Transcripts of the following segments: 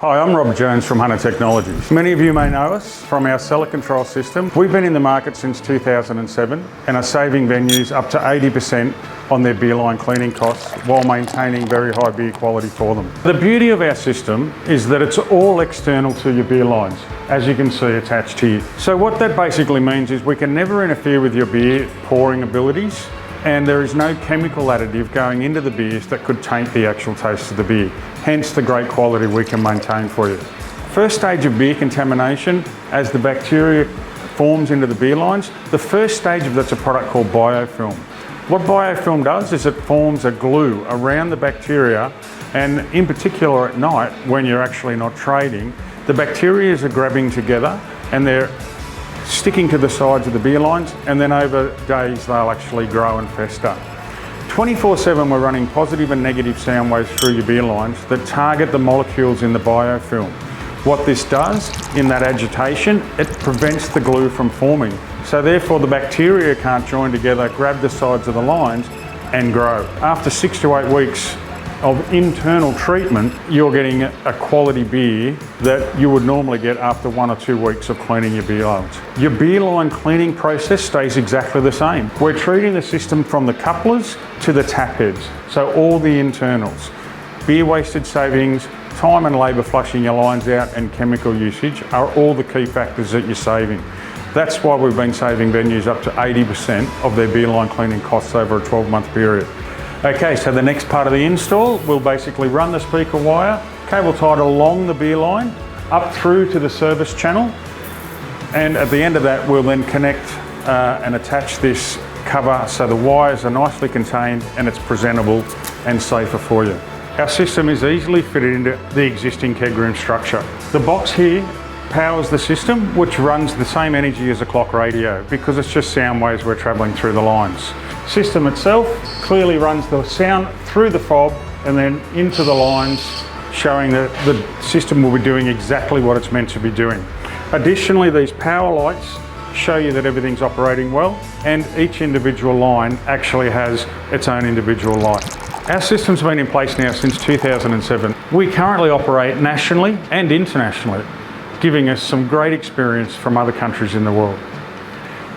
Hi, I'm Rob Jones from Hunter Technologies. Many of you may know us from our CellarControl system. We've been in the market since 2007 and are saving venues up to 80% on their beer line cleaning costs while maintaining very high beer quality for them. The beauty of our system is that it's all external to your beer lines, as you can see attached here. So what that basically means is we can never interfere with your beer pouring abilities, and there is no chemical additive going into the beers that could taint the actual taste of the beer, hence the great quality we can maintain for you. First stage of beer contamination, as the bacteria forms into the beer lines, the first stage of that's a product called biofilm. What biofilm does is it forms a glue around the bacteria, and in particular at night when you're actually not trading, the bacteria are grabbing together and they're sticking to the sides of the beer lines, and then over days they'll actually grow and fester. 24/7 we're running positive and negative sound waves through your beer lines that target the molecules in the biofilm. What this does in that agitation, it prevents the glue from forming. So therefore the bacteria can't join together, grab the sides of the lines and grow. After 6 to 8 weeks of internal treatment, you're getting a quality beer that you would normally get after 1 or 2 weeks of cleaning your beer lines. Your beer line cleaning process stays exactly the same. We're treating the system from the couplers to the tap heads, so all the internals. Beer wastage savings, time and labour flushing your lines out, and chemical usage are all the key factors that you're saving. That's why we've been saving venues up to 80% of their beer line cleaning costs over a 12-month period. Okay, so the next part of the install, we'll basically run the speaker wire, cable tied along the beer line, up through to the service channel, and at the end of that we'll then connect and attach this cover so the wires are nicely contained and it's presentable and safer for you. Our system is easily fitted into the existing keg room structure. The box here powers the system, which runs the same energy as a clock radio because it's just sound waves we're travelling through the lines. System itself clearly runs the sound through the fob and then into the lines, showing that the system will be doing exactly what it's meant to be doing. Additionally, these power lights show you that everything's operating well, and each individual line actually has its own individual light. Our system's been in place now since 2007. We currently operate nationally and internationally, giving us some great experience from other countries in the world.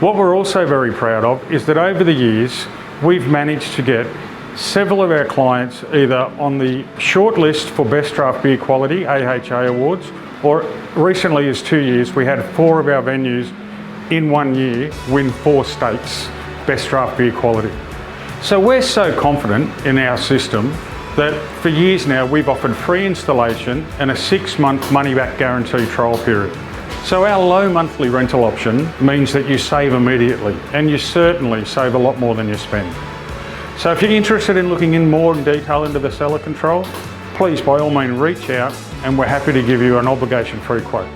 What we're also very proud of is that over the years, we've managed to get several of our clients either on the short list for Best Draft Beer Quality, AHA Awards, or recently as 2 years, we had 4 of our venues in 1 year win 4 states, Best Draft Beer Quality. So we're so confident in our system that for years now we've offered free installation and a 6-month money-back guarantee trial period. So our low monthly rental option means that you save immediately, and you certainly save a lot more than you spend. So if you're interested in looking in more detail into the CellarControl, please by all means reach out and we're happy to give you an obligation-free quote.